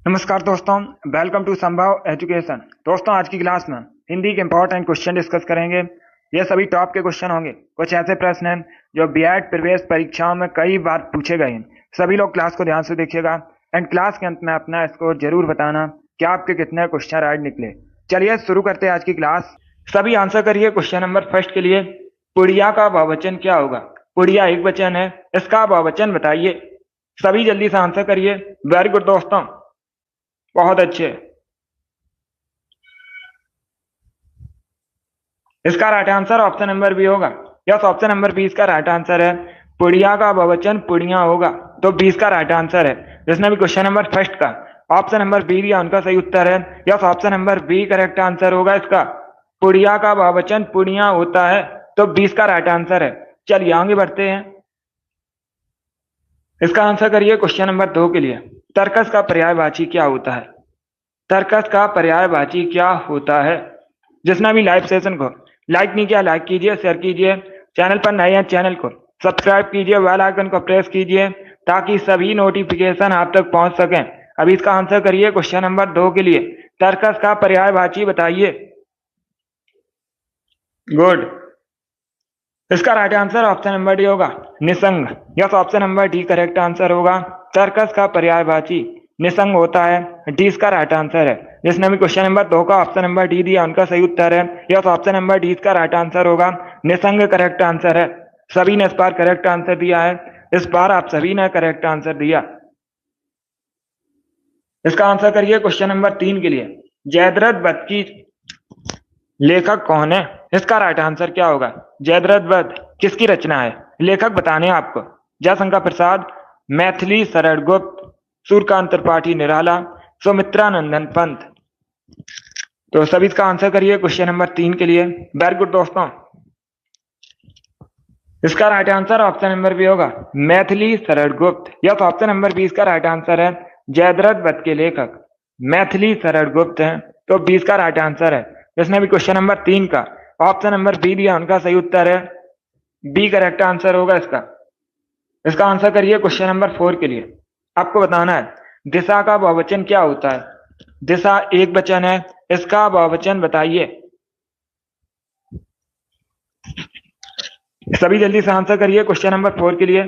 नमस्कार दोस्तों, welcome to संभव एजुकेशन। दोस्तों, आज की क्लास में हिंदी के इंपॉर्टेंट क्वेश्चन डिस्कस करेंगे। ये सभी टॉप के क्वेश्चन होंगे। कुछ ऐसे प्रश्न हैं जो बीएड प्रवेश परीक्षाओं में कई बार पूछे गए हैं। सभी लोग क्लास को ध्यान से देखिएगा एंड क्लास के अंत में अपना स्कोर जरूर बताना कि आपके कितने क्वेश्चन राइट निकले। चलिए शुरू करते हैं आज की क्लास। सभी आंसर करिए क्वेश्चन नंबर फर्स्ट के लिए। पुड़िया का बहुवचन क्या होगा? पुड़िया एक वचन है, इसका बहुवचन बताइए। सभी जल्दी से आंसर करिए। वेरी गुड दोस्तों, बहुत अच्छे। इसका right answer option number B होगा। यस, ऑप्शन नंबर बी इसका राइट आंसर है। पुड़िया का बहुवचन पुड़िया होगा, तो बी इसका राइट आंसर है। जिसने भी क्वेश्चन नंबर फर्स्ट का ऑप्शन नंबर बी दिया उनका सही उत्तर है। Yes, option number B correct answer होगा इसका। पुड़िया का बहुवचन पुड़िया होता है, तो बी इसका राइट आंसर है। चलिए आगे बढ़ते हैं। इसका आंसर करिए क्वेश्चन नंबर 2 के लिए। तर्कस का पर्यायवाची क्या होता है? तर्कस का पर्यायवाची क्या होता है? जिसने भी लाइव सेशन को लाइक नहीं किया, लाइक कीजिए, शेयर कीजिए। चैनल पर नए हैं, चैनल को सब्सक्राइब कीजिए, बेल आइकन को प्रेस कीजिए ताकि सभी नोटिफिकेशन आप तक पहुंच सकें। अभी इसका आंसर करिए क्वेश्चन नंबर 2 के लिए। तर्कस का पर्यायवाची बताइए। गुड। इसका right answer option number D होगा, निसंग। Yes, option number D correct answer होगा। तर्कस का पर्यायवाची निसंग होता है, डी इसका राइट आंसर है। जिसने भी क्वेश्चन नंबर 2 का ऑप्शन नंबर डी दिया उनका सही उत्तर है। यस, ऑप्शन नंबर डी इसका राइट आंसर होगा। निसंग करेक्ट आंसर है। सभी ने इस बार करेक्ट आंसर दिया है। इस बार आप सभी ने करेक्ट आंसर दिया। इसका आंसर करिए क्वेश्चन नंबर 3 के लिए। जयद्रथ वध की लेखक कौन है? इसका राइट आंसर क्या होगा? जयद्रथ वध किसकी रचना है? लेखक बताने हैं आपको। जयशंकर प्रसाद, मैथिली शरण गुप्त, सूर्यकांत त्रिपाठी निराला, सुमित्रा नंदन पंत। तो सभी इसका आंसर करिए क्वेश्चन नंबर 3 के लिए। वेरी गुड दोस्तों। इसका right answer option number B होगा, मैथिली शरण गुप्त। यह ऑप्शन नंबर बी इसका राइट आंसर है। जयद्रथ वध के लेखक मैथिली शरण गुप्त हैं, तो बी इसका राइट आंसर है। जिसने भी क्वेश्चन नंबर 3 का ऑप्शन नंबर बी दिया उनका सही उत्तर है। बी करेक्ट आंसर होगा इसका। इसका आंसर करिए क्वेश्चन नंबर 4 के लिए। आपको बताना है दिशा का बहुवचन क्या होता है? दिशा एक वचन है, इसका बहुवचन बताइए। सभी जल्दी से आंसर करिए क्वेश्चन नंबर 4 के लिए।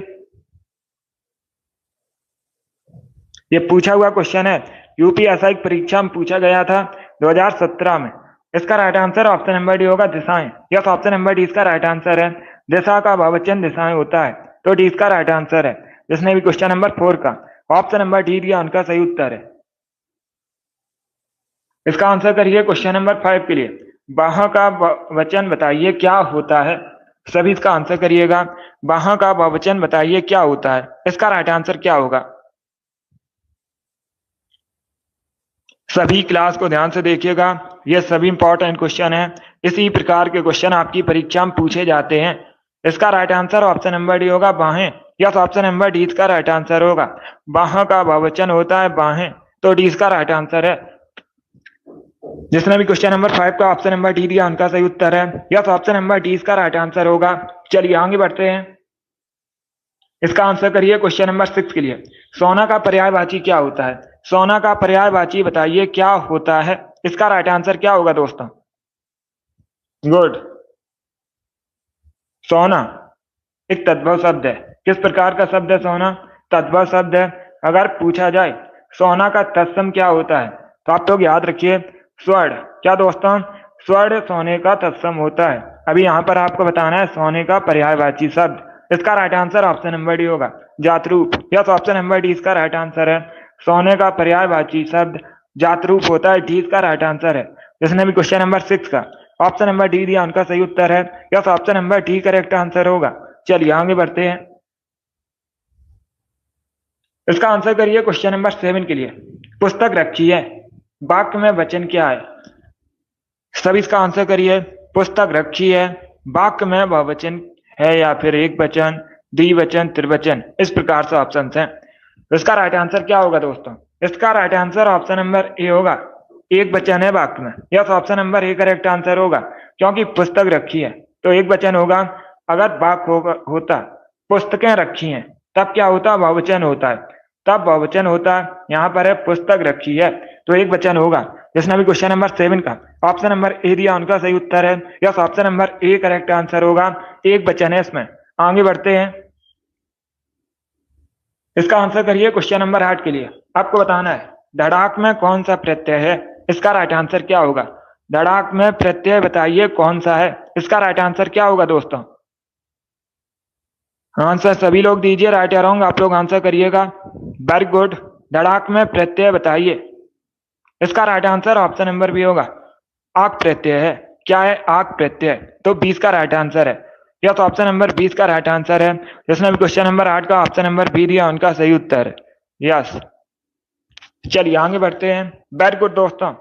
ये पूछा हुआ क्वेश्चन है, यूपीएसआई परीक्षा में पूछा गया था 2017 में। इसका right answer option number D होगा, दिशाएं। यस, ऑप्शन नंबर डी इसका राइट आंसर है। दिशा का बहुवचन दिशाएं होता है, तो डी इसका राइट आंसर है। जिसने भी क्वेश्चन नंबर 4 का ऑप्शन नंबर डी दिया उनका सही उत्तर है। इसका आंसर करिए क्वेश्चन नंबर 5 के लिए। बाह का वचन बताइए क्या होता है? सभी इसका आंसर करिएगा। बाह का बहुवचन बताइए क्या होता है? इसका राइट आंसर क्या होगा? सभी क्लास को ध्यान से देखिएगा। ये सभी इंपॉर्टेंट क्वेश्चन हैं। इसी प्रकार के क्वेश्चन आपकी परीक्षा में पूछे जाते हैं। इसका right answer option number D होगा, बाहें। यस, ऑप्शन नंबर डी इसका राइट आंसर होगा। बाह का बहुवचन होता है बाहें, तो डी इसका राइट आंसर है। जिसने भी क्वेश्चन नंबर 5 का ऑप्शन नंबर डी दिया उनका सही उत्तर है। यस, ऑप्शन नंबर डी इसका राइट आंसर होगा। चलिए आगे बढ़ते हैं। इसका आंसर करिए क्वेश्चन नंबर 6 के लिए। सोना का पर्यायवाची क्या होता है? सोना का पर्यायवाची बताइए क्या होता है? इसका राइट आंसर क्या होगा दोस्तों? गुड। सोना एक तद्भव शब्द है। किस प्रकार का शब्द है सोना? तद्भव शब्द है। अगर पूछा जाए सोना का तत्सम क्या होता है, तो आप लोग याद रखिए स्वर्ण। क्या दोस्तों? स्वर्ण सोने का तत्सम होता है। अभी यहाँ पर आपको बताना है सोने का पर्यायवाची शब्द। इसका right answer option number D होगा, जातरूप। यस, ऑप्शन नंबर डी इसका राइट आंसर है। सोने का पर्यायवाची शब्द जातरूप होता है, डी इसका राइट आंसर है। जिसने भी क्वेश्चन नंबर 6 का ऑप्शन नंबर डी दिया उनका सही उत्तर है। Yes, option number D correct answer होगा। चलिए आगे बढ़ते हैं। इसका आंसर करिए क्वेश्चन नंबर 7 के लिए। पुस्तक रखी है, वाक्य में वचन क्या है? सभी इसका आंसर करिए। पुस्तक रखी है, वाक्य में बहुवचन है या फिर एक वचन, द्विवचन, त्रिवचन, इस प्रकार से ऑप्शन हैं। इसका राइट आंसर क्या होगा दोस्तों? इसका right answer option number A होगा, एक वचन है वाक्य में। Yes, option number A correct answer होगा, क्योंकि पुस्तक रखी है तो एक वचन होगा। अगर वाक्य होता पुस्तकें रखी हैं, तब क्या होता? बहुवचन होता है। तब बहुवचन होता है। यहाँ पर है पुस्तक रखी है, तो एक वचन होगा। जिसने अभी क्वेश्चन नंबर 7 का ऑप्शन नंबर ए दिया उनका सही उत्तर है। Yes, option number A correct answer होगा, एक वचन है इसमें। आगे बढ़ते हैं, इसका आंसर करिए क्वेश्चन नंबर 8 के लिए। आपको बताना है धड़ाक में कौन सा प्रत्यय है, इसका राइट आंसर क्या होगा। धड़ाक में प्रत्यय बताइए कौन सा है, इसका राइट आंसर क्या होगा दोस्तों। आंसर सभी लोग दीजिए, राइट या रॉन्ग आप लोग आंसर करिएगा। वेरी गुड, धड़ाक में प्रत्यय बताइए, इसका right answer option number B होगा, आक प्रत्यय है। क्या है, आक प्रत्यय, तो 20 का राइट आंसर है। यस, ऑप्शन नंबर 20 का राइट आंसर है। जिसने भी क्वेश्चन नंबर 8 का ऑप्शन नंबर बी दिया उनका सही उत्तर है। यस, चलिए आगे बढ़ते हैं। वेरी गुड दोस्तों,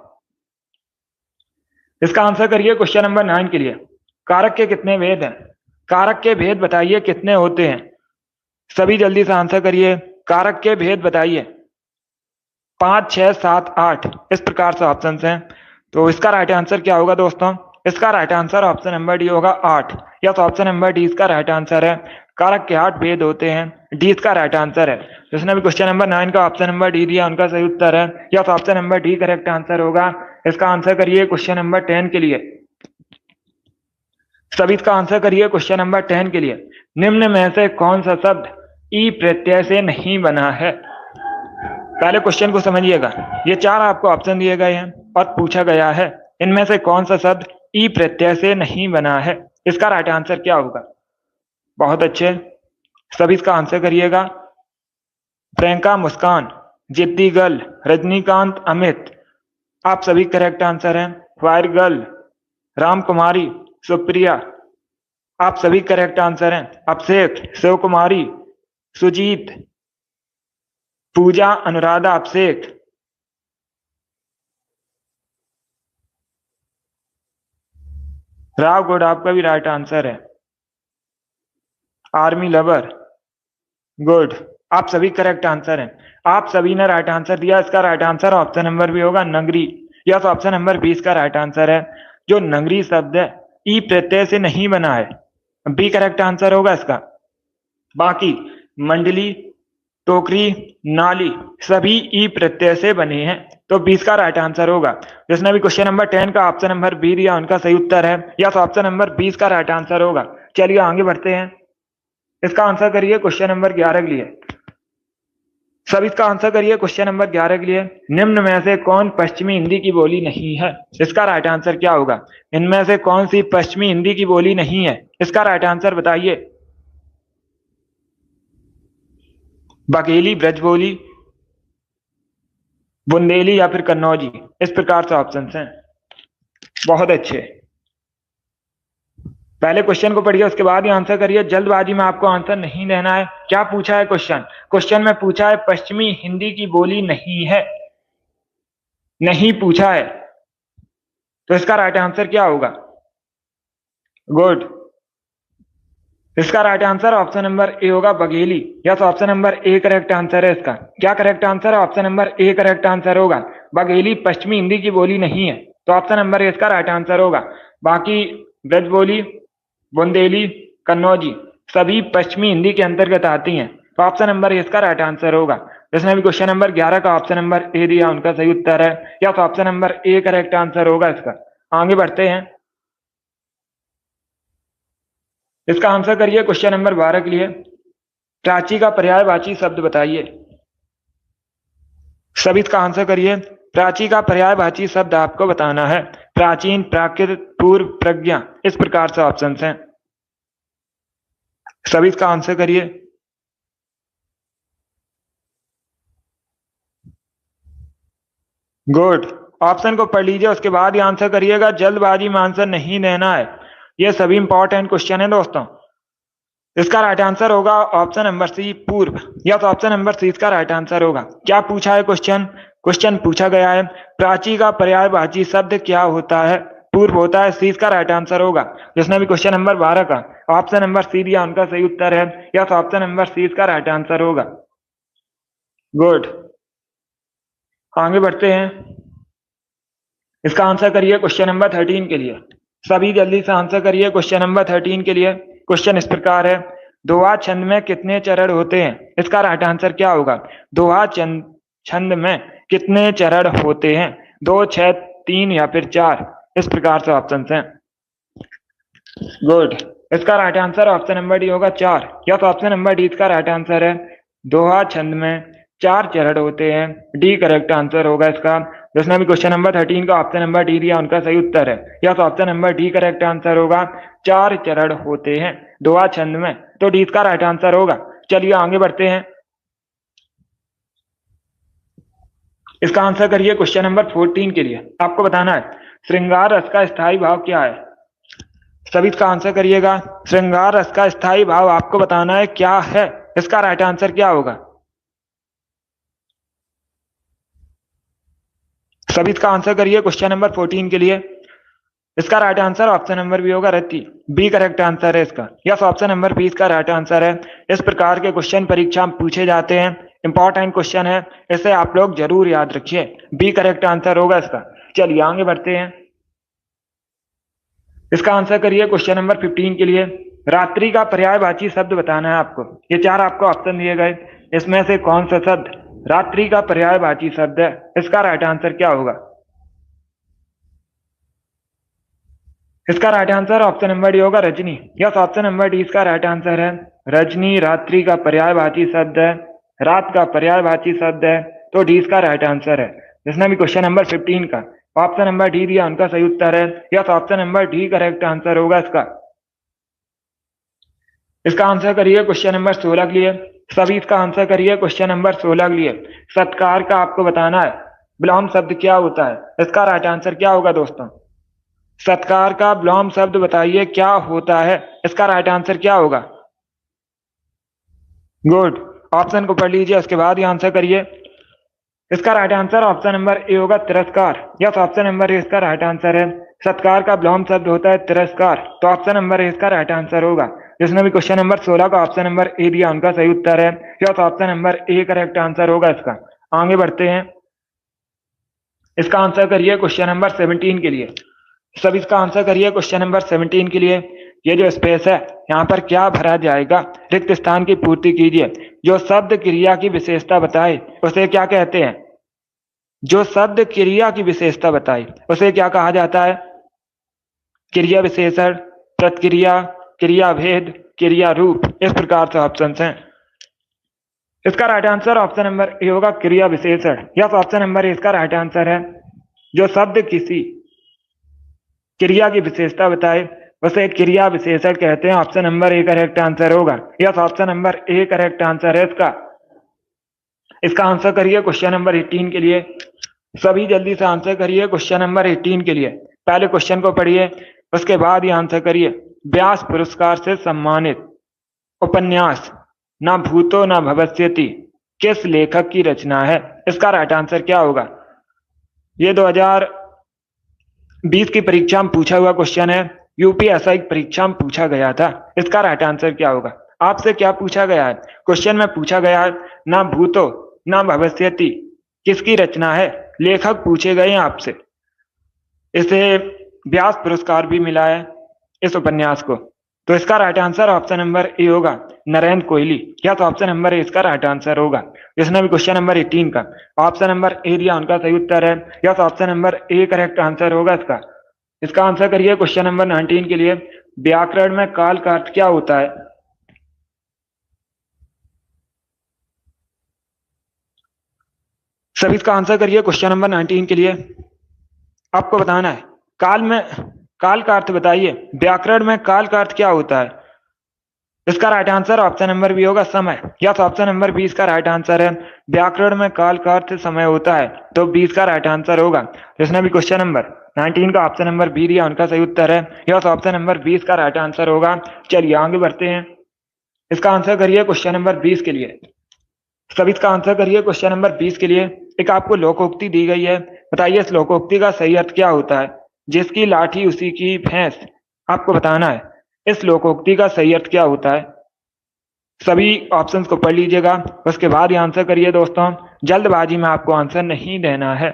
इसका आंसर करिए क्वेश्चन नंबर 9 के लिए। कारक के कितने भेद हैं, कारक के भेद बताइए कितने होते हैं। सभी जल्दी से आंसर करिए, कारक के भेद बताइए। 5, 6, 7, 8 इस प्रकार से ऑप्शन हैं, तो इसका राइट आंसर क्या होगा दोस्तों। इसका right answer option number D होगा 8। यस, ऑप्शन नंबर डी इसका राइट आंसर है। कारक के 8 भेद होते हैं, डी इसका राइट आंसर है। जिसने भी क्वेश्चन नंबर 9 का ऑप्शन नंबर डी दिया उनका सही उत्तर है। Yes, option number D correct answer होगा। इसका आंसर करिए क्वेश्चन नंबर 10 के लिए। सभी इसका आंसर करिए क्वेश्चन नंबर 10 के लिए। निम्न में से कौन सा शब्द ई प्रत्यय से नहीं बना है। पहले क्वेश्चन को समझिएगा, ये 4 आपको ऑप्शन दिए गए हैं और पूछा गया है इनमें से कौन सा शब्द ई प्रत्यय से नहीं बना है, इसका राइट आंसर क्या होगा। बहुत अच्छे, सभी इसका आंसर करिएगा। प्रियंका, मुस्कान, जिद्दी गर्ल, रजनीकांत, अमित, आप सभी करेक्ट आंसर हैं। फायर गर्ल, राम कुमारी, सुप्रिया, आप सभी करेक्ट आंसर हैं। अभिषेक, शिव कुमारी, सुजीत, पूजा, अनुराधा, अभिषेक, राव गुड, आपका भी राइट आंसर है। आर्मी लवर, गुड, आप सभी करेक्ट आंसर हैं। आप सभी ने राइट आंसर दिया, इसका राइट आंसर ऑप्शन नंबर भी होगा नगरी। यस, ऑप्शन नंबर 20 का राइट आंसर है। जो नगरी शब्द है ई प्रत्यय से नहीं बना है, बी करेक्ट आंसर होगा इसका। बाकी मंडली, टोकरी, नाली सभी ई प्रत्यय से बने हैं, तो 20 का राइट आंसर होगा। जिसने भी क्वेश्चन नंबर 10 का ऑप्शन नंबर बी दिया उनका सही उत्तर है। यस, ऑप्शन नंबर 20 का राइट आंसर होगा। चलिए आगे बढ़ते हैं, इसका आंसर करिए क्वेश्चन नंबर 11 के लिए। सब इसका आंसर करिए क्वेश्चन नंबर 11 के लिए। निम्न में से कौन पश्चिमी हिंदी की बोली नहीं है, इसका राइट आंसर क्या होगा। इनमें से कौन सी पश्चिमी हिंदी की बोली नहीं है, इसका राइट आंसर बताइए। बघेली, ब्रजबोली, बुंदेली या फिर कन्नौजी, इस प्रकार से ऑप्शन हैं। बहुत अच्छे, पहले क्वेश्चन को पढ़िए उसके बाद ही आंसर करिए, जल्दबाजी में आपको आंसर नहीं देना है। क्या पूछा है क्वेश्चन, क्वेश्चन में पूछा है पश्चिमी हिंदी की बोली नहीं है, नहीं पूछा है, तो इसका राइट आंसर क्या होगा। गुड, इसका right answer option number A होगा Bagheli. Yes, option number A correct answer है इसका। क्या करेक्ट आंसर है, option number A correct answer होगा। बघेली पश्चिमी हिंदी की बोली नहीं है, तो ऑप्शन नंबर ए इसका राइट आंसर होगा। बाकी ब्रजबोली, बुंदेली, कन्नौजी सभी पश्चिमी हिंदी के अंतर्गत आती हैं, तो ऑप्शन नंबर ए इसका राइट आंसर होगा। जिसने भी क्वेश्चन नंबर 11 का ऑप्शन नंबर ए दिया उनका सही उत्तर है। Yes, option number A correct answer होगा इसका। आगे बढ़ते हैं, इसका आंसर करिए क्वेश्चन नंबर 12 के लिए। प्राची का पर्यायवाची शब्द बताइए। सभी इसका आंसर करिए। प्राची का पर्यायवाची शब्द आपको बताना है। प्राचीन, प्राकृत, पूर्व, प्रज्ञा, इस प्रकार से ऑप्शन हैं। सभी इसका आंसर करिए। गुड, ऑप्शन को पढ़ लीजिए उसके बाद ही आंसर करिएगा, जल्दबाजी में आंसर नहीं देना है। ये सभी इंपॉर्टेंट क्वेश्चन है दोस्तों। इसका राइट आंसर होगा ऑप्शन नंबर सी, पूर्व। या तो ऑप्शन नंबर सी इसका राइट आंसर होगा। क्या पूछा है क्वेश्चन, क्वेश्चन पूछा गया है प्राची का पर्यायवाची शब्द क्या होता है, पूर्व होता है, सी इसका राइट आंसर होगा। जिसने भी क्वेश्चन नंबर 12 का ऑप्शन नंबर सी दिया उनका सही उत्तर है। या तो ऑप्शन नंबर सी इसका राइट आंसर होगा। गुड, आगे बढ़ते हैं, इसका आंसर करिए क्वेश्चन नंबर 13 के लिए। सभी जल्दी से आंसर करिए क्वेश्चन नंबर 13 के लिए। क्वेश्चन इस प्रकार है, दोहा छंद में कितने चरण होते हैं? इसका राइट आंसर क्या होगा? दोहा छंद में कितने चरण होते हैं? 2, 6, 3 या फिर 4? इस प्रकार से ऑप्शन हैं। गुड। इसका right answer option number D होगा 4। या तो ऑप्शन नंबर डी इसका राइट आंसर है। दोहा छंद में 4 चरण होते हैं। डी करेक्ट आंसर होगा इसका। जिसने भी क्वेश्चन नंबर 13 का ऑप्शन नंबर डी दिया उनका सही उत्तर है। या तो option number D correct answer होगा, 4 चरण होते हैं दोहा छंद में, तो डी इसका राइट आंसर होगा। चलिए आगे बढ़ते हैं। इसका आंसर करिए क्वेश्चन नंबर 14 के लिए। आपको बताना है श्रृंगार रस का स्थायी भाव क्या है? सभी इसका आंसर करिएगा। श्रृंगार रस का स्थायी भाव आपको बताना है क्या है। इसका राइट आंसर क्या होगा? सभी इसका आंसर करिए क्वेश्चन नंबर 14 के लिए। इसका right answer option number B होगा, रति। बी करेक्ट आंसर है इसका। यस, ऑप्शन नंबर बी इसका राइट आंसर है। इस प्रकार के क्वेश्चन परीक्षा में पूछे जाते हैं, इंपॉर्टेंट क्वेश्चन है, इसे आप लोग जरूर याद रखिए। बी करेक्ट आंसर होगा इसका। चलिए आगे बढ़ते हैं। इसका आंसर करिए क्वेश्चन नंबर 15 के लिए। रात्रि का पर्यायवाची शब्द बताना है आपको। ये 4 आपको ऑप्शन दिए गए, इसमें से कौन सा शब्द रात्रि का पर्यायवाची शब्द है? इसका राइट आंसर क्या होगा? इसका right answer option number D होगा, रजनी। यस, ऑप्शन नंबर डी इसका राइट आंसर है। रजनी रात्रि का पर्यायवाची शब्द है, रात का पर्यायवाची शब्द है, तो डी इसका राइट आंसर है। जिसने भी क्वेश्चन नंबर 15 का ऑप्शन नंबर डी दिया उनका सही उत्तर है। Yes, option number D correct answer होगा इसका। इसका आंसर करिए क्वेश्चन नंबर 16 के लिए। सभी इसका आंसर करिए क्वेश्चन नंबर 16 के लिए। सत्कार का आपको बताना है विलोम शब्द क्या होता है? इसका राइट आंसर क्या होगा दोस्तों? सत्कार का विलोम शब्द बताइए क्या होता है? इसका राइट आंसर क्या होगा? गुड। ऑप्शन को पढ़ लीजिए, उसके बाद ही आंसर करिए। इसका right answer option number A होगा, तिरस्कार। यस, ऑप्शन नंबर ए इसका राइट आंसर है। सत्कार का विलोम शब्द होता है तिरस्कार, तो ऑप्शन नंबर ए इसका राइट आंसर होगा। जिसने भी क्वेश्चन नंबर 16 का ऑप्शन नंबर ए दिया उनका सही उत्तर है। Yes, option number A correct answer होगा इसका। आगे बढ़ते हैं। इसका आंसर करिए क्वेश्चन नंबर 17 के लिए। सब इसका आंसर करिए क्वेश्चन नंबर 17 के लिए। ये जो स्पेस है यहाँ पर क्या भरा जाएगा? रिक्त स्थान की पूर्ति कीजिए। जो शब्द क्रिया की विशेषता बताए उसे क्या कहते हैं? जो शब्द क्रिया की विशेषता बताए उसे क्या कहा जाता है? क्रिया विशेषण, प्रतिक्रिया, क्रियाभेद, क्रिया रूप। इस प्रकार से ऑप्शन हैं। इसका right answer option number A होगा, क्रिया विशेषण। यस, ऑप्शन नंबर ए इसका राइट आंसर है। जो शब्द किसी क्रिया की विशेषता बताए उसे क्रिया विशेषण कहते हैं। Option number A correct answer होगा। Yes, option number A correct answer है इसका। इसका आंसर करिए क्वेश्चन नंबर 18 के लिए। सभी जल्दी से आंसर करिए क्वेश्चन नंबर 18 के लिए। पहले क्वेश्चन को पढ़िए, उसके बाद ही आंसर करिए। व्यास पुरस्कार से सम्मानित उपन्यास ना भूतो ना भविष्यति किस लेखक की रचना है? इसका राइट आंसर क्या होगा? ये 2020 की परीक्षा में पूछा हुआ क्वेश्चन है, यूपीएससी की परीक्षा में पूछा गया था। इसका राइट आंसर क्या होगा? आपसे क्या पूछा गया है? क्वेश्चन में पूछा गया है ना भूतो ना भविष्यति किसकी रचना है? लेखक पूछे गए हैं आपसे। इसे व्यास पुरस्कार भी मिला है इस उपन्यास को, तो इसका right answer option number A होगा, नरेंद्र कोहली। या तो ऑप्शन नंबर ए इसका राइट आंसर होगा। जिसने भी क्वेश्चन नंबर 18 का ऑप्शन नंबर ए दिया उनका सही उत्तर है। या तो option number A correct answer होगा इसका। इसका आंसर करिए क्वेश्चन नंबर 19 के लिए। व्याकरण में काल का अर्थ क्या होता है? सभी इसका आंसर करिए क्वेश्चन नंबर 19 के लिए। आपको बताना है काल का अर्थ बताइए। व्याकरण में काल का अर्थ क्या होता है? इसका right answer option number B होगा, समय। या तो ऑप्शन नंबर 20 का राइट आंसर है। व्याकरण में काल का अर्थ समय होता है, तो 20 का राइट आंसर होगा। जिसने भी क्वेश्चन नंबर 19 का ऑप्शन नंबर बी दिया उनका सही उत्तर है। या तो ऑप्शन नंबर 20 का राइट आंसर होगा। चलिए आगे बढ़ते हैं। इसका आंसर करिए क्वेश्चन नंबर 20 के लिए। सभी इसका आंसर करिए क्वेश्चन नंबर 20 के लिए। एक आपको लोकोक्ति दी गई है, बताइए इस लोकोक्ति का सही अर्थ क्या होता है? जिसकी लाठी उसी की भैंस। आपको बताना है इस लोकोक्ति का सही अर्थ क्या होता है। सभी ऑप्शंस को पढ़ लीजिएगा, उसके बाद ही आंसर करिए दोस्तों। जल्दबाजी में आपको आंसर नहीं देना है।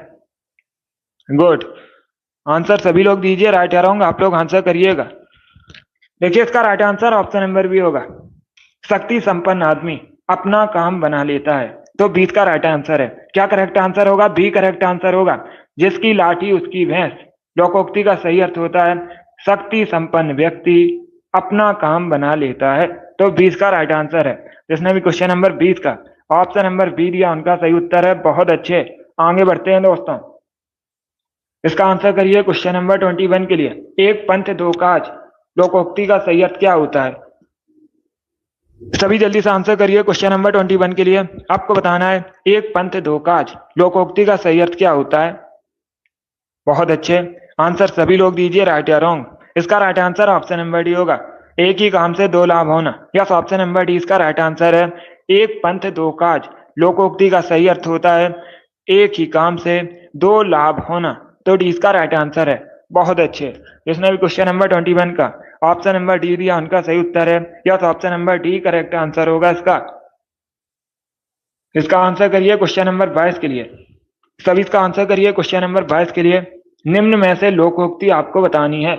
गुड। आंसर सभी लोग दीजिए, राइट या रॉन्ग आप लोग आंसर करिएगा। देखिए इसका right answer option number B होगा, शक्ति संपन्न आदमी अपना काम बना लेता है। तो 20 का राइट आंसर है। क्या करेक्ट आंसर होगा? बी करेक्ट आंसर होगा। जिसकी लाठी उसकी भैंस, लोकोक्ति का सही अर्थ होता है शक्ति संपन्न व्यक्ति अपना काम बना लेता है। तो 20 का राइट आंसर है। जिसने भी क्वेश्चन नंबर 20 का ऑप्शन नंबर बी दिया उनका सही उत्तर है। बहुत अच्छे, आगे बढ़ते हैं दोस्तों। इसका आंसर करिए क्वेश्चन नंबर 21 के लिए। एक पंथ दो काज, लोकोक्ति का सही अर्थ क्या होता है? सभी जल्दी से आंसर करिए क्वेश्चन नंबर 21 के लिए। आपको बताना है एक पंथ दो काज, लोकोक्ति का सही अर्थ क्या होता है? बहुत अच्छे, आंसर सभी लोग दीजिए राइट या रॉन्ग। इसका right answer option number D होगा, एक ही काम से दो लाभ होना। यस, ऑप्शन नंबर डी इसका राइट आंसर है। एक पंथ दो काज, लोकोक्ति का सही अर्थ होता है एक ही काम से दो लाभ होना। तो डी इसका राइट आंसर है। बहुत अच्छे, जिसने भी क्वेश्चन नंबर 21 का ऑप्शन नंबर डी दिया उनका सही उत्तर है। Yes, option number D correct answer होगा इसका। इसका आंसर करिए क्वेश्चन नंबर 22 के लिए। सभी इसका आंसर करिए क्वेश्चन नंबर 22 के लिए। निम्न में से लोकोक्ति आपको बतानी है।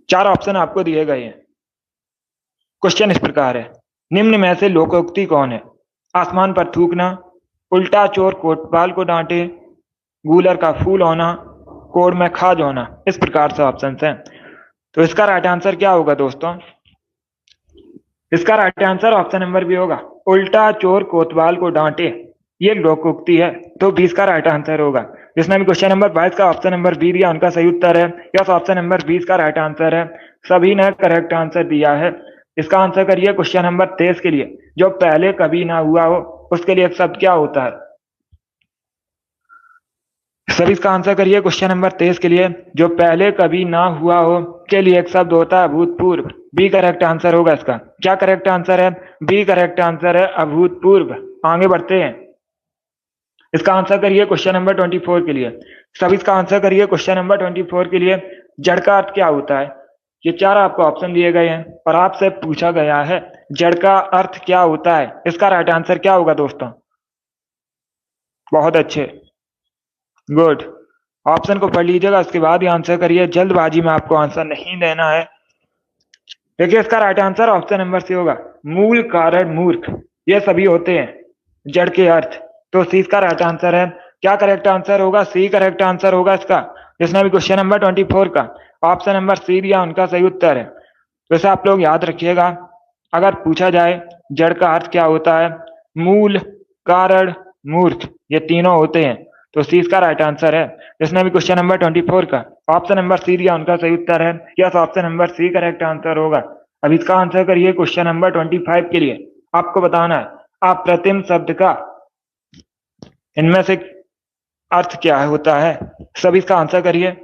चार ऑप्शन आपको दिए गए हैं। क्वेश्चन इस प्रकार है, निम्न में से लोकोक्ति कौन है? आसमान पर थूकना, उल्टा चोर कोतवाल को डांटे, गूलर का फूल होना, कोड़ में खाज होना। इस प्रकार से ऑप्शन हैं। तो इसका राइट आंसर क्या होगा दोस्तों? इसका right answer option number B होगा, उल्टा चोर कोतवाल को डांटे। ये लोकोक्ति है। तो 20 का राइट आंसर होगा। जिसने भी क्वेश्चन नंबर 22 का ऑप्शन नंबर बी दिया उनका सही उत्तर है। यस, ऑप्शन नंबर 20 का राइट आंसर है। सभी ने करेक्ट आंसर दिया है। इसका आंसर करिए क्वेश्चन नंबर 23 के लिए। जो पहले कभी ना हुआ हो उसके लिए एक शब्द क्या होता है? सभी इसका आंसर करिए क्वेश्चन नंबर 23 के लिए। जो पहले कभी ना हुआ हो के लिए एक शब्द होता है अभूतपूर्व। बी करेक्ट आंसर होगा इसका। क्या करेक्ट आंसर है? बी करेक्ट आंसर है, अभूतपूर्व। आगे बढ़ते हैं। इसका आंसर करिए क्वेश्चन नंबर 24 के लिए। सभी इसका आंसर करिए क्वेश्चन नंबर 24 के लिए। जड़ का अर्थ क्या होता है? ये चार आपको ऑप्शन दिए गए हैं और आपसे पूछा गया है जड़ का अर्थ क्या होता है। इसका राइट आंसर क्या होगा दोस्तों? बहुत अच्छे, गुड। ऑप्शन को पढ़ लीजिएगा, उसके बाद ही आंसर करिए। जल्दबाजी में आपको आंसर नहीं देना है। देखिए, इसका right answer option number C होगा, मूल, कारण, मूर्ख। ये सभी होते हैं जड़ के अर्थ। तो सी इसका राइट आंसर है। क्या करेक्ट आंसर होगा? सी करेक्ट आंसर होगा इसका। जिसने भी क्वेश्चन नंबर 24 का ऑप्शन नंबर सी दिया उनका सही उत्तर है। वैसे आप लोग याद रखिएगा, अगर पूछा जाए जड़ का अर्थ क्या होता है, मूल, कारण, मूर्ख, ये तीनों होते हैं। तो सी इसका राइट आंसर है। जिसने भी क्वेश्चन नंबर 24 का ऑप्शन नंबर सी दिया उनका सही उत्तर है। Yes, option number C correct answer होगा। अब इसका आंसर करिए क्वेश्चन नंबर 25 के लिए। आपको बताना है अप्रतिम शब्द का इनमें से अर्थ क्या होता है। सभी इसका आंसर करिए।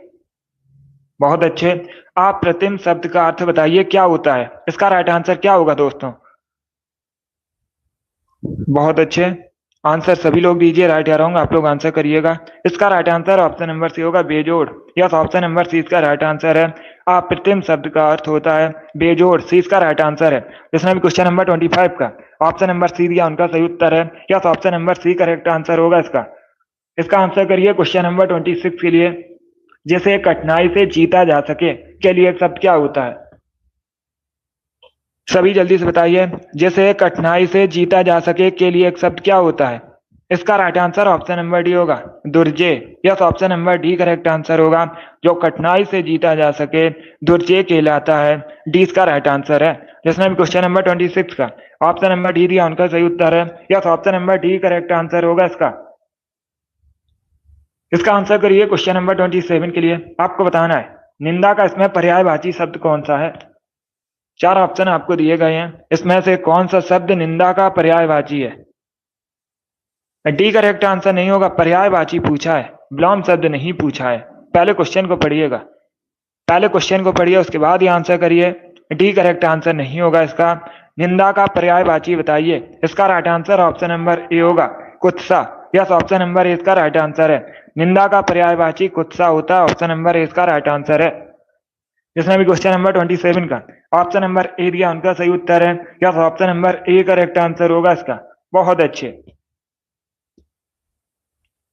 बहुत अच्छे, अप्रतिम शब्द का अर्थ बताइए क्या होता है। इसका राइट आंसर क्या होगा दोस्तों? बहुत अच्छे, आंसर सभी लोग दीजिए राइट या रॉन्ग। आप लोग आंसर करिएगा। इसका right answer option number C होगा, बेजोड़। यस, ऑप्शन नंबर सी इसका राइट आंसर है। अप्रतिम शब्द का अर्थ होता है बेजोड़। सी इसका राइट आंसर है। जिसने भी क्वेश्चन नंबर 25 का ऑप्शन नंबर सी दिया उनका सही उत्तर है। Yes, option number C correct answer होगा इसका। इसका आंसर करिए क्वेश्चन नंबर 26 के लिए। जिसे कठिनाई से जीता जा सके के लिए एक शब्द क्या होता है? सभी जल्दी से बताइए। जैसे कठिनाई से जीता जा सके के लिए एक शब्द क्या होता है? इसका right answer option number D होगा, दुर्जय। Yes, option number D correct answer होगा। जो कठिनाई से जीता जा सके दुर्जय कहलाता है। डी इसका राइट आंसर है। जिसने भी क्वेश्चन नंबर 26 का ऑप्शन नंबर डी दिया उनका सही उत्तर है। Yes, option number D correct answer होगा इसका। इसका आंसर करिए क्वेश्चन नंबर 27 के लिए। आपको बताना है निंदा का इसमें पर्यायवाची शब्द कौन सा है। चार ऑप्शन आपको दिए गए हैं, इसमें से कौन सा शब्द निंदा का पर्यायवाची है? डी करेक्ट आंसर नहीं होगा। पर्यायवाची पूछा है, विलोम शब्द नहीं पूछा है। पहले क्वेश्चन को पढ़िएगा, पहले क्वेश्चन को पढ़िए, उसके बाद ही आंसर करिए। डी करेक्ट आंसर नहीं होगा इसका। निंदा का पर्यायवाची बताइए। इसका right answer option number A होगा, कुत्सा। यस, ऑप्शन नंबर ए इसका राइट आंसर है। निंदा का पर्यायवाची कुत्सा होता है। ऑप्शन नंबर ए इसका राइट आंसर है। जिसने भी क्वेश्चन नंबर 27 का ऑप्शन नंबर ए दिया उनका सही उत्तर है। Yes, option number A correct answer होगा इसका। बहुत अच्छे,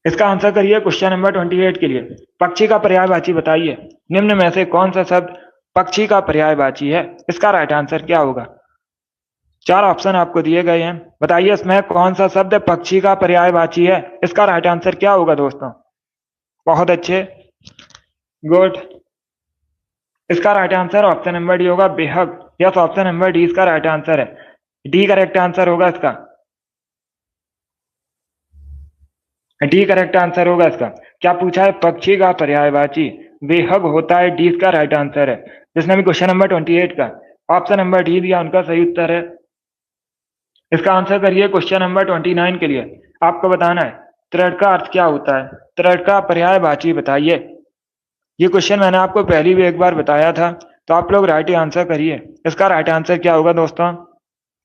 इसका आंसर करिए क्वेश्चन नंबर 28 के लिए। पक्षी का पर्यायवाची बताइए। निम्न में से कौन सा शब्द पक्षी का पर्यायवाची है? इसका राइट आंसर क्या होगा? चार ऑप्शन आपको दिए गए हैं, बताइए इसमें कौन सा शब्द पक्षी का पर्यायवाची है। इसका राइट आंसर क्या होगा दोस्तों? बहुत अच्छे, गुड। इसका right answer option number D होगा, बेहद। यस, ऑप्शन नंबर डी इसका राइट आंसर है। डी करेक्ट आंसर होगा इसका, डी करेक्ट आंसर होगा इसका। क्या पूछा है? पक्षी का पर्यायवाची बेहद होता है, डी इसका राइट आंसर है। जिसने भी क्वेश्चन नंबर 28 का ऑप्शन नंबर डी दिया उनका सही उत्तर है। इसका आंसर करिए क्वेश्चन नंबर 29 के लिए। आपको बताना है त्रिअर्थ का अर्थ क्या होता है, त्रिअर्थ का पर्यायवाची बताइए। ये क्वेश्चन मैंने आपको पहले भी एक बार बताया था, तो आप लोग राइट आंसर करिए। इसका राइट आंसर क्या होगा दोस्तों?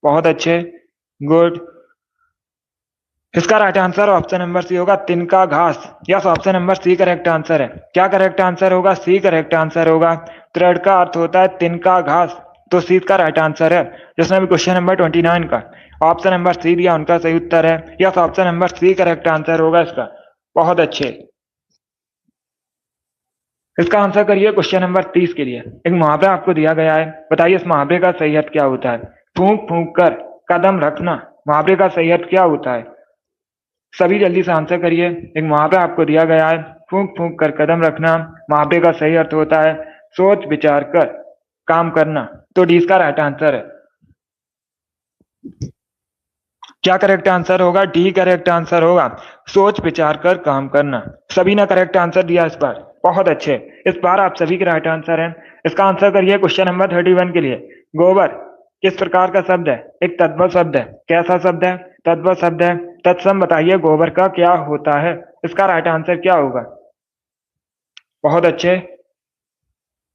बहुत अच्छे, गुड। इसका right answer option number C होगा, तिनका घास। Yes, option number C correct answer है। क्या करेक्ट आंसर होगा? सी करेक्ट आंसर होगा। त्रिअर्थ का अर्थ होता है तिनका घास, तो सी का राइट आंसर है। जिसने भी क्वेश्चन नंबर 29 का ऑप्शन नंबर सी दिया उनका सही उत्तर है। Yes, option number C correct answer होगा इसका। बहुत अच्छे। इसका आंसर करिए क्वेश्चन नंबर 30 के लिए। एक मुहावरा आपको दिया गया है, बताइए इस मुहावरे का सही अर्थ क्या होता है। फूंक फूंक कर कदम रखना, मुहावरे का सही अर्थ क्या होता है? सभी जल्दी से आंसर करिए। एक मुहावरा आपको दिया गया है, फूंक फूंक कर कदम रखना, मुहावरे का सही अर्थ होता है सोच विचार कर काम करना, तो डी इसका राइट आंसर है। क्या करेक्ट आंसर होगा? डी करेक्ट आंसर होगा, सोच विचार कर काम करना। सभी ने करेक्ट आंसर दिया इस बार, बहुत अच्छे। इस बार आप सभी के राइट आंसर हैं। इसका आंसर करिए क्वेश्चन नंबर 31 के लिए। गोबर किस प्रकार का शब्द है? एक तद्भव शब्द है। कैसा शब्द है? तद्भव शब्द है। तत्सम बताइए गोबर का क्या होता है। इसका राइट आंसर क्या होगा? बहुत अच्छे।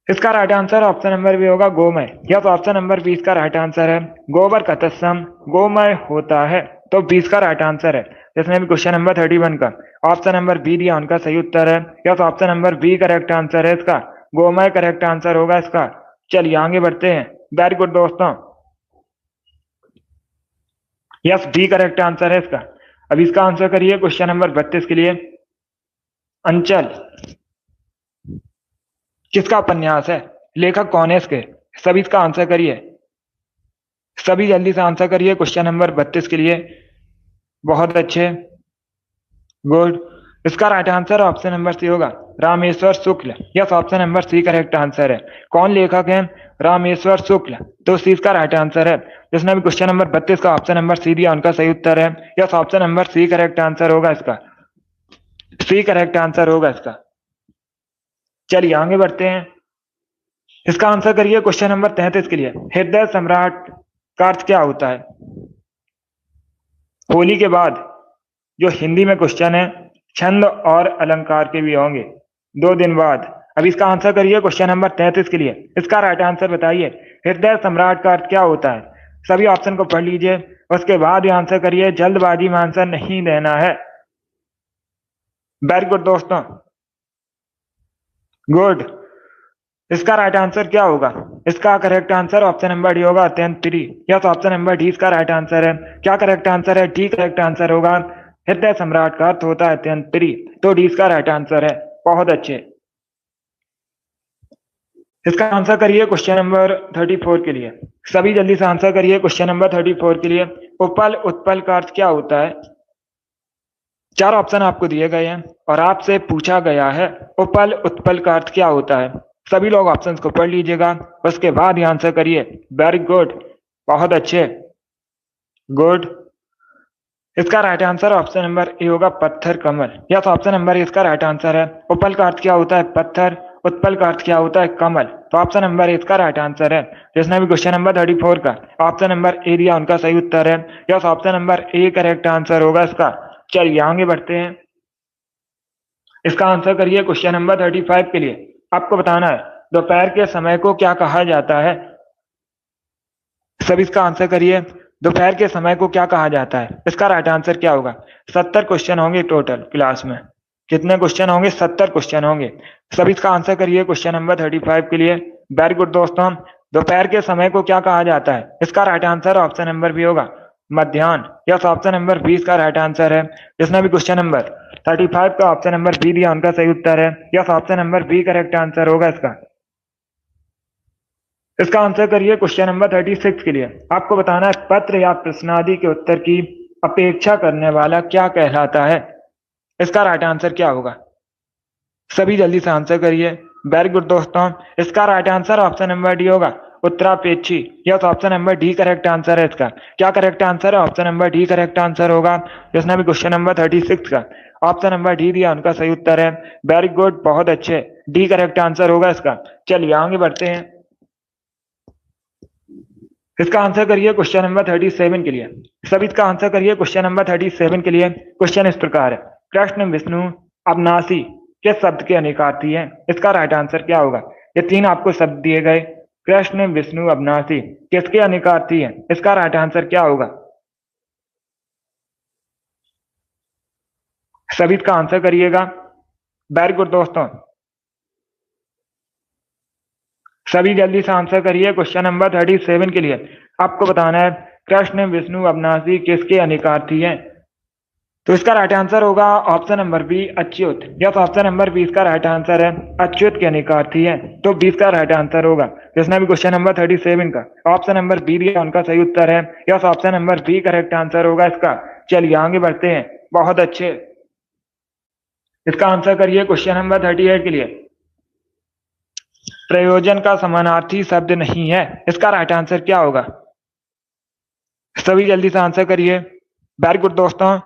इसका right answer option number B होगा, गोमय। यस, ऑप्शन नंबर 20 का राइट आंसर है। गोबर का तत्सम गोमय होता है, तो 20 का राइट आंसर है। जिसने भी क्वेश्चन नंबर 31 का ऑप्शन नंबर बी दिया उनका सही उत्तर है। Yes, option number B correct answer है इसका, गोमय करेक्ट आंसर होगा इसका। चलिए आगे बढ़ते हैं। वेरी गुड दोस्तों, यस बी करेक्ट आंसर है इसका। अब इसका आंसर करिए क्वेश्चन नंबर 32 के लिए। अंचल किसका उपन्यास है? लेखक कौन है इसके? सभी इसका आंसर करिए, सभी जल्दी से आंसर करिए क्वेश्चन नंबर 32 के लिए। बहुत अच्छे, गुड। इसका right answer option number C होगा, Rameshwar Shukla. Yes, option number C correct answer है। कौन लेखक है? रामेश्वर शुक्ल, तो सी इसका राइट आंसर है। जिसने भी क्वेश्चन नंबर 32 का ऑप्शन नंबर सी दिया उनका सही उत्तर है। Yes, option number C correct answer होगा इसका, सी करेक्ट आंसर होगा इसका। चलिए आगे बढ़ते हैं। इसका आंसर करिए क्वेश्चन नंबर 33 के लिए। हृदय सम्राट का अर्थ क्या होता है? होली के बाद जो हिंदी में क्वेश्चन है, छंद और अलंकार के भी होंगे 2 दिन बाद। अब इसका आंसर करिए क्वेश्चन नंबर 33 के लिए। इसका राइट आंसर बताइए, हृदय सम्राट का अर्थ क्या होता है। सभी ऑप्शन को पढ़ लीजिए, उसके बाद ही आंसर करिए, जल्दबाजी में आंसर नहीं देना है। वेरी गुड दोस्तों, गुड। इसका राइट आंसर क्या होगा? इसका correct answer option number D होगा, अत्यंत प्रिय। यस, ऑप्शन नंबर डी इसका राइट आंसर है। क्या करेक्ट आंसर है? डी करेक्ट आंसर होगा, हृदय सम्राट का अर्थ होता है अत्यंत प्रिय, तो डी इसका राइट आंसर है। बहुत अच्छे। इसका आंसर करिए क्वेश्चन नंबर 34 के लिए। सभी जल्दी से आंसर करिए क्वेश्चन नंबर 34 के लिए। उपल उत्पल का अर्थ क्या होता है? चार ऑप्शन आपको दिए गए हैं और आपसे पूछा गया है उपल उत्पल का अर्थ क्या होता है। सभी लोग ऑप्शंस को पढ़ लीजिएगा, उसके बाद ही आंसर करिए। वेरी गुड, बहुत अच्छे, गुड। इसका right answer option number A होगा, पत्थर कमल। यस, ऑप्शन नंबर ए इसका राइट आंसर है। उपल का अर्थ क्या होता है? पत्थर। उत्पल का अर्थ क्या होता है? कमल। तो ऑप्शन नंबर ए इसका राइट आंसर है। जिसने भी क्वेश्चन नंबर 34 का ऑप्शन नंबर ए दिया उनका सही उत्तर है। Yes, option number A correct answer होगा इसका। चलिए आगे बढ़ते हैं। इसका आंसर करिए क्वेश्चन नंबर 35 के लिए। आपको बताना है दोपहर के समय को क्या कहा जाता है। सब इसका आंसर करिए, दोपहर के समय को क्या कहा जाता है। इसका राइट आंसर क्या होगा? 70 क्वेश्चन होंगे टोटल क्लास में। कितने क्वेश्चन होंगे? 70 क्वेश्चन होंगे। सब इसका आंसर करिए क्वेश्चन नंबर 35 के लिए। वेरी गुड दोस्तों, दोपहर के समय को क्या कहा जाता है। इसका right answer option number B होगा, मध्याह्न। यस, ऑप्शन नंबर 20 का राइट आंसर है। जिसने भी क्वेश्चन नंबर 35 का ऑप्शन नंबर बी दिया उनका सही उत्तर है। Yes, option number B correct answer होगा इसका। इसका आंसर करिए क्वेश्चन नंबर 36 के लिए। आपको बताना है पत्र या प्रश्नादि के उत्तर की अपेक्षा करने वाला क्या कहलाता है। इसका राइट आंसर क्या होगा, सभी जल्दी से आंसर करिए। वेरी गुड दोस्तों, इसका right answer option number D होगा, उत्तरापेक्षी। Yes, option number D correct answer है इसका। क्या करेक्ट आंसर है, option number D correct answer होगा। जिसने भी क्वेश्चन नंबर 36 का ऑप्शन नंबर डी दिया उनका सही उत्तर है। वेरी गुड, बहुत अच्छे, डी करेक्ट आंसर होगा इसका। चलिए आगे बढ़ते हैं। इसका आंसर करिए क्वेश्चन नंबर 37 के लिए। सभी इसका आंसर करिए क्वेश्चन नंबर 37 के लिए। क्वेश्चन इस प्रकार है, कृष्ण विष्णु अविनाशी किस शब्द के अनेकार्थी हैं। इसका राइट आंसर क्या होगा। ये तीन आपको शब्द दिए गए, कृष्ण विष्णु अविनाशी, किसके अनेकार्थी हैं। इसका राइट आंसर क्या होगा, सभी इसका आंसर करिएगा। वेरी गुड दोस्तों, सभी जल्दी से आंसर करिए क्वेश्चन नंबर 37 के लिए। आपको बताना है कृष्ण विष्णु अविनाशी किसके अनेकार्थी हैं। तो इसका राइट आंसर होगा ऑप्शन नंबर बी, अच्युत। यस, ऑप्शन नंबर बी इसका राइट आंसर है, अच्युत के अनेकार्थी है। तो बी इसका राइट आंसर होगा। जिसने भी क्वेश्चन नंबर 37 का ऑप्शन नंबर बी दिया उनका सही उत्तर है। Yes, option number B correct answer होगा इसका। चलिए आगे बढ़ते हैं, बहुत अच्छे। इसका आंसर करिए क्वेश्चन नंबर 38 के लिए। प्रयोजन का समानार्थी शब्द नहीं है। इसका राइट आंसर क्या होगा, सभी जल्दी से आंसर करिए। वेरी गुड दोस्तों,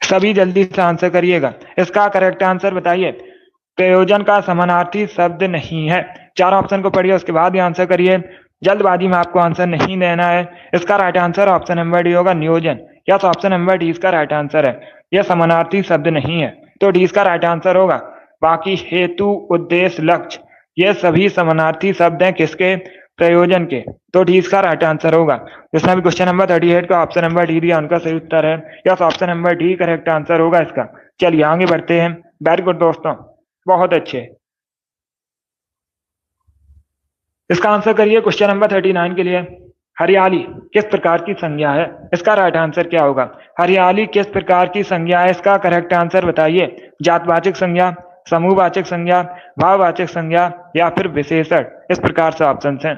सभी जल्दी से आंसर करिएगा। इसका करेक्ट आंसर बताइए। प्रयोजन का समानार्थी शब्द नहीं है। चार ऑप्शन को पढ़िए, उसके बाद ही आंसर करिए। जल्दबाजी में आपको आंसर नहीं देना है। इसका right answer option number D होगा, नियोजन। यस, ऑप्शन नंबर डी इसका राइट आंसर है। यह समानार्थी शब्द नहीं है, तो डी इसका राइट आंसर होगा। बाकी हेतु, उद्देश्य, लक्ष्य, ये सभी समानार्थी शब्द हैं किसके, प्रयोजन के। तो डी इसका राइट आंसर होगा। जिसने भी क्वेश्चन नंबर 38 का ऑप्शन नंबर डी दिया उनका सही उत्तर है। Yes, option number D correct answer होगा इसका। चलिए आगे बढ़ते हैं। वेरी गुड दोस्तों, बहुत अच्छे। इसका आंसर करिए क्वेश्चन नंबर 39 के लिए। हरियाली किस प्रकार की संज्ञा है। इसका राइट आंसर क्या होगा। हरियाली किस प्रकार की संज्ञा है, इसका करेक्ट आंसर बताइए। जातवाचक संज्ञा, समूहवाचक संज्ञा, भाववाचक संज्ञा या फिर विशेषण। इस प्रकार से ऑप्शन हैं।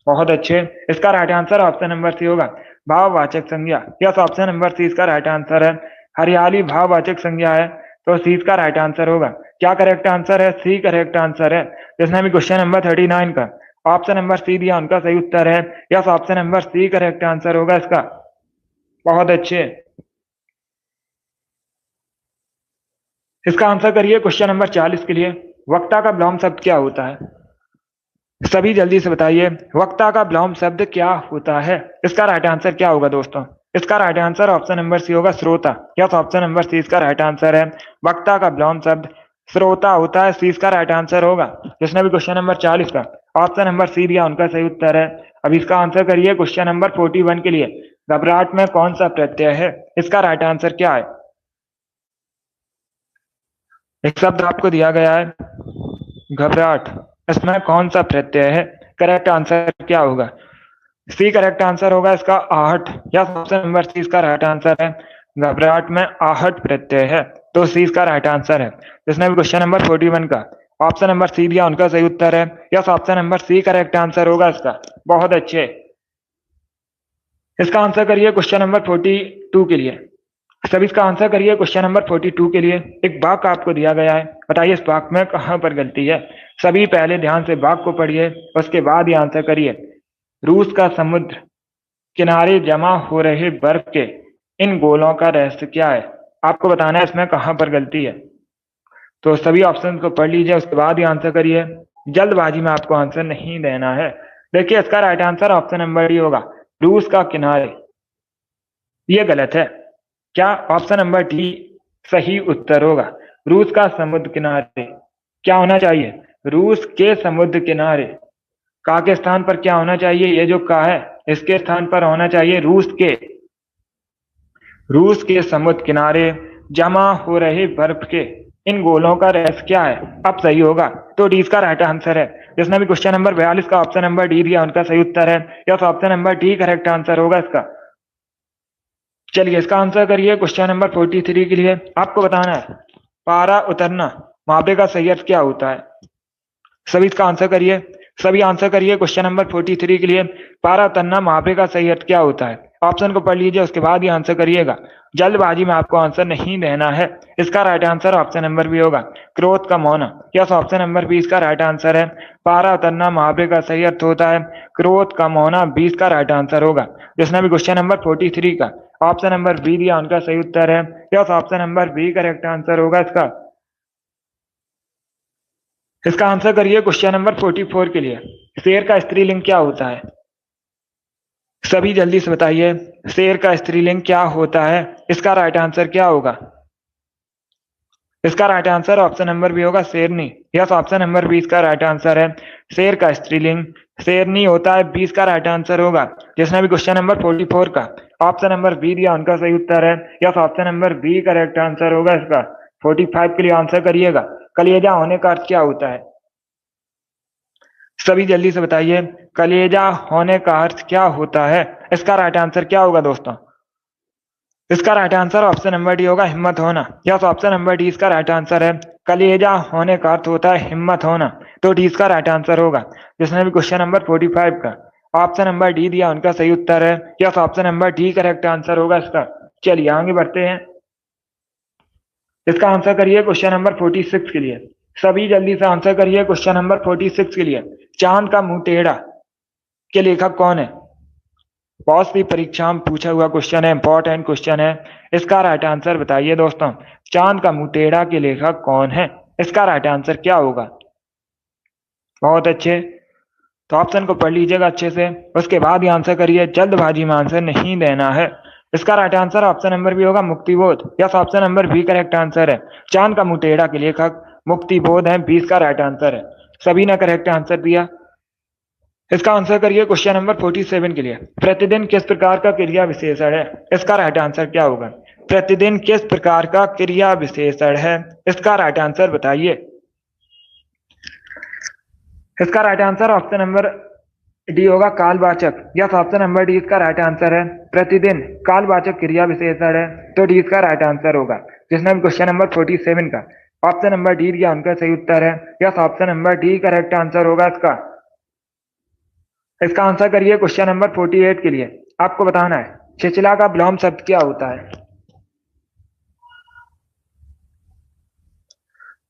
बहुत अच्छे, इसका right answer option number C होगा, भाववाचक संज्ञा। यस, ऑप्शन नंबर सी इसका राइट आंसर है। हरियाली भाववाचक संज्ञा है, तो सी इसका राइट आंसर होगा। क्या करेक्ट आंसर है, सी करेक्ट आंसर है। जिसने भी क्वेश्चन नंबर 39 का ऑप्शन नंबर सी दिया उनका सही उत्तर है। Yes, option number C correct answer होगा इसका। बहुत अच्छे, इसका आंसर करिए क्वेश्चन नंबर 40 के लिए। वक्ता का विलोम शब्द क्या होता है। सभी जल्दी से बताइए, वक्ता का विलोम शब्द क्या होता है। इसका राइट आंसर क्या होगा दोस्तों। इसका right answer option number C होगा, श्रोता। यस, ऑप्शन नंबर सी इसका राइट आंसर है। वक्ता का विलोम शब्द श्रोता होता है, सी इसका राइट आंसर होगा। जिसने भी क्वेश्चन नंबर 40 का ऑप्शन नंबर सी दिया उनका सही उत्तर है। अब इसका आंसर करिए क्वेश्चन नंबर 41 के लिए। घबराहट में कौन सा प्रत्यय है। इसका राइट आंसर क्या है। एक शब्द आपको दिया गया है घबराहट, इसमें कौन सा प्रत्यय है। करेक्ट आंसर क्या होगा, सी करेक्ट आंसर होगा इसका, आहट। या ऑप्शन नंबर सी इसका राइट आंसर है। घबराहट में आहट प्रत्यय है, तो सी इसका राइट आंसर है। जिसने भी क्वेश्चन नंबर 41 का ऑप्शन नंबर सी दिया उनका सही उत्तर है। Yes, option number C correct answer होगा इसका। बहुत अच्छे, इसका आंसर करिए क्वेश्चन नंबर 42 के लिए। सभी इसका आंसर करिए क्वेश्चन नंबर 42 के लिए। एक वाक्य आपको दिया गया है, बताइए इस वाक्य में कहां पर गलती है। सभी पहले ध्यान से वाक्य को पढ़िए, उसके बाद ही आंसर करिए। रूस का समुद्र किनारे जमा हो रहे बर्फ के इन गोलों का रहस्य क्या है। आपको बताना है इसमें कहां पर गलती है। तो सभी ऑप्शन को पढ़ लीजिए, उसके बाद ही आंसर करिए। जल्दबाजी में आपको आंसर नहीं देना है। देखिए इसका right answer option number D होगा, रूस का किनारे। ये गलत है। क्या ऑप्शन नंबर डी सही उत्तर होगा। रूस का समुद्र किनारे क्या होना चाहिए, रूस के समुद्र किनारे। का के स्थान पर क्या होना चाहिए, ये जो का है इसके स्थान पर होना चाहिए रूस के समुद्र किनारे जमा हो रहे बर्फ के इन गोलों का रहस्य क्या है। अब सही होगा, तो डी इसका राइट आंसर है। जिसने भी क्वेश्चन नंबर 42 का ऑप्शन नंबर डी दिया उनका सही उत्तर है। Yes, option number D correct answer होगा इसका। चलिए इसका आंसर करिए क्वेश्चन नंबर 43 के लिए। आपको बताना है पारा उतरना मुहावरे का सही अर्थ क्या होता है। सभी इसका आंसर करिए, सभी आंसर करिए क्वेश्चन नंबर 43 के लिए। पारा तन्ना मुहावरे का सही अर्थ क्या होता है? ऑप्शन को पढ़ लीजिए, उसके बाद ही आंसर करिएगा। जल्दबाजी में आपको आंसर नहीं देना है। इसका right answer option number B होगा, क्रोध कम होना। यस, ऑप्शन नंबर 20 का राइट आंसर है। पारा तन्ना मुहावरे का सही अर्थ होता है क्रोध कम होना, 20 का राइट आंसर होगा। जिसने भी क्वेश्चन नंबर 43 का ऑप्शन नंबर बी दिया, उनका सही उत्तर है। Yes, option number B correct answer होगा इसका। इसका आंसर करिए क्वेश्चन नंबर 44 के लिए। शेर का स्त्रीलिंग क्या होता है? सभी जल्दी से बताइए, शेर का स्त्रीलिंग क्या होता है? इसका राइट आंसर क्या होगा? इसका right answer option number B होगा, शेरनी। यस, ऑप्शन नंबर 20 का राइट आंसर है। शेर का स्त्रीलिंग शेरनी होता है, 20 का राइट आंसर होगा। जिसने भी क्वेश्चन नंबर 44 का ऑप्शन नंबर बी दिया, उनका सही उत्तर है। Yes, option number B correct answer होगा इसका। 45 के लिए आंसर करिएगा। कलेजा होने का अर्थ क्या होता है? सभी जल्दी से बताइए, कलेजा होने का अर्थ क्या होता है? इसका राइट आंसर क्या होगा दोस्तों? इसका right answer option number D होगा, हिम्मत होना। यस, ऑप्शन नंबर डी इसका राइट आंसर है। कलेजा होने का अर्थ होता है हिम्मत होना, तो डी इसका राइट आंसर होगा। जिसने भी क्वेश्चन नंबर 45 का ऑप्शन नंबर डी दिया, उनका सही उत्तर है। Yes, option number D correct answer होगा इसका। चलिए आगे बढ़ते हैं। इसका आंसर करिए क्वेश्चन नंबर 46 के लिए। सभी जल्दी से आंसर करिए क्वेश्चन नंबर 46 के लिए। चांद का मुंह टेढ़ा के लेखक कौन है? बहुत सी परीक्षा में पूछा हुआ क्वेश्चन है, इंपॉर्टेंट क्वेश्चन है। इसका राइट आंसर बताइए दोस्तों, चांद का मुंह टेढ़ा के लेखक कौन है? इसका राइट आंसर क्या होगा? बहुत अच्छे, तो ऑप्शन को पढ़ लीजिएगा अच्छे से, उसके बाद ही आंसर करिए। जल्दबाजी में आंसर नहीं देना है। इसका right answer option number B होगा, Muktibodh. Yes, option number B correct answer है। चांद का मुंह टेढ़ा के लेखक मुक्तिबोध है, 20 का राइट आंसर है। सभी ने करेक्ट आंसर दिया। इसका आंसर करिए क्वेश्चन नंबर 47 के लिए। प्रतिदिन किस प्रकार का क्रिया विशेषण है? इसका राइट आंसर क्या होगा? प्रतिदिन किस प्रकार का क्रिया विशेषण है? इसका राइट आंसर बताइए। इसका right answer option number D होगा, कालवाचक। यस, ऑप्शन नंबर डी इसका राइट आंसर है। प्रतिदिन कालवाचक क्रिया विशेषण है, तो डी इसका राइट आंसर होगा। जिसने भी क्वेश्चन नंबर 47 का ऑप्शन नंबर डी दिया, उनका सही उत्तर है। Yes, option number D correct answer होगा इसका। इसका आंसर करिए क्वेश्चन नंबर 48 के लिए। आपको बताना है छिछला का विलोम शब्द क्या होता है?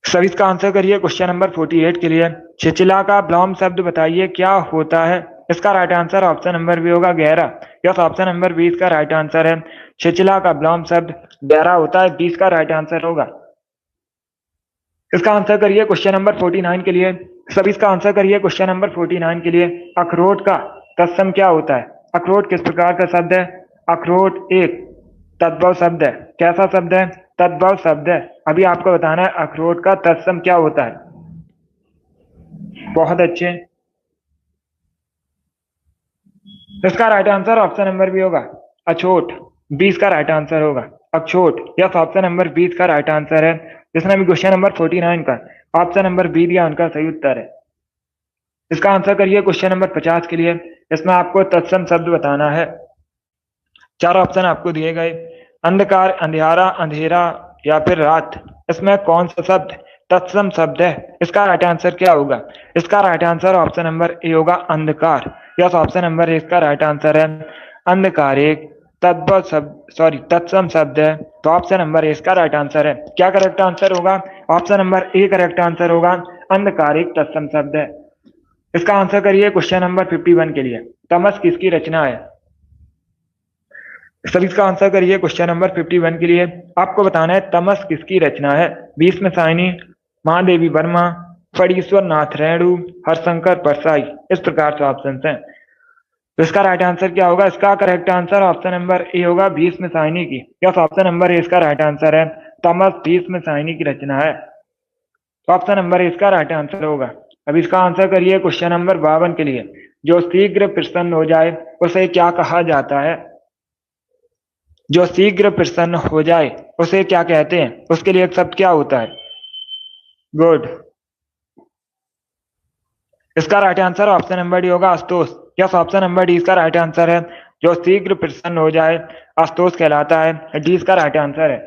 सभी इसका आंसर करिए क्वेश्चन नंबर 48 के लिए। छिछला का विलोम शब्द बताइए क्या होता है? इसका right answer option number B होगा, गहरा। यस, ऑप्शन नंबर 20 का राइट आंसर है। छिछला का विलोम शब्द गहरा होता है, 20 का राइट आंसर होगा। इसका आंसर करिए क्वेश्चन नंबर 49 के लिए। सभी इसका आंसर करिए क्वेश्चन नंबर 49 के लिए। अखरोट का तत्सम क्या होता है? अखरोट किस प्रकार का शब्द है? अखरोट एक तद्भव शब्द है। कैसा शब्द है? तद्भव शब्द है। अभी आपको बताना है अखरोट का तत्सम क्या होता है। बहुत अच्छे, इसका right answer option number B होगा, अछोट। 20 का राइट आंसर होगा, अछोट। यस, ऑप्शन नंबर 20 का राइट आंसर है। जिसने भी क्वेश्चन नंबर 49 का ऑप्शन नंबर बी दिया, उनका सही उत्तर है। इसका आंसर करिए क्वेश्चन नंबर 50 के लिए। इसमें आपको तत्सम शब्द बताना है। चार ऑप्शन आपको दिए गए, अंधकार, अंधियारा, अंधेरा या फिर रात। इसमें कौन सा शब्द तत्सम शब्द है? इसका राइट आंसर क्या होगा? इसका right answer option number A होगा, अंधकार। यस, ऑप्शन नंबर ए इसका राइट आंसर है। अंधकार एक तद्भव शब्द तत्सम शब्द है, तो ऑप्शन नंबर ए इसका राइट आंसर है। क्या करेक्ट आंसर होगा? Option number A correct answer होगा, अंधकार एक तत्सम शब्द है। इसका आंसर करिए क्वेश्चन नंबर 51 के लिए। तमस किसकी रचना है? सभी इसका आंसर करिए क्वेश्चन नंबर 51 के लिए। आपको बताना है तमस किसकी रचना है। भीष्म साइनी, महादेवी वर्मा, फणीश्वर नाथ रेणु, हरशंकर परसाई। इस प्रकार से ऑप्शन हैं। तो इसका राइट आंसर क्या होगा? इसका correct answer option number A होगा, भीष्म साइनी की। यस, ऑप्शन नंबर ए इसका राइट आंसर है। तमस भीष्म साइनी की रचना है, तो ऑप्शन नंबर ए इसका राइट आंसर होगा। अब इसका आंसर करिए क्वेश्चन नंबर 52 के लिए। जो शीघ्र प्रसन्न हो जाए उसे क्या कहा जाता है? जो शीघ्र प्रसन्न हो जाए उसे क्या कहते हैं? उसके लिए एक शब्द क्या होता है? गुड। इसका right answer option number D होगा, Ashutosh. Yes, option number D इसका राइट आंसर है। जो शीघ्र प्रसन्न हो जाए आशुतोष कहलाता है, डी इसका राइट आंसर है।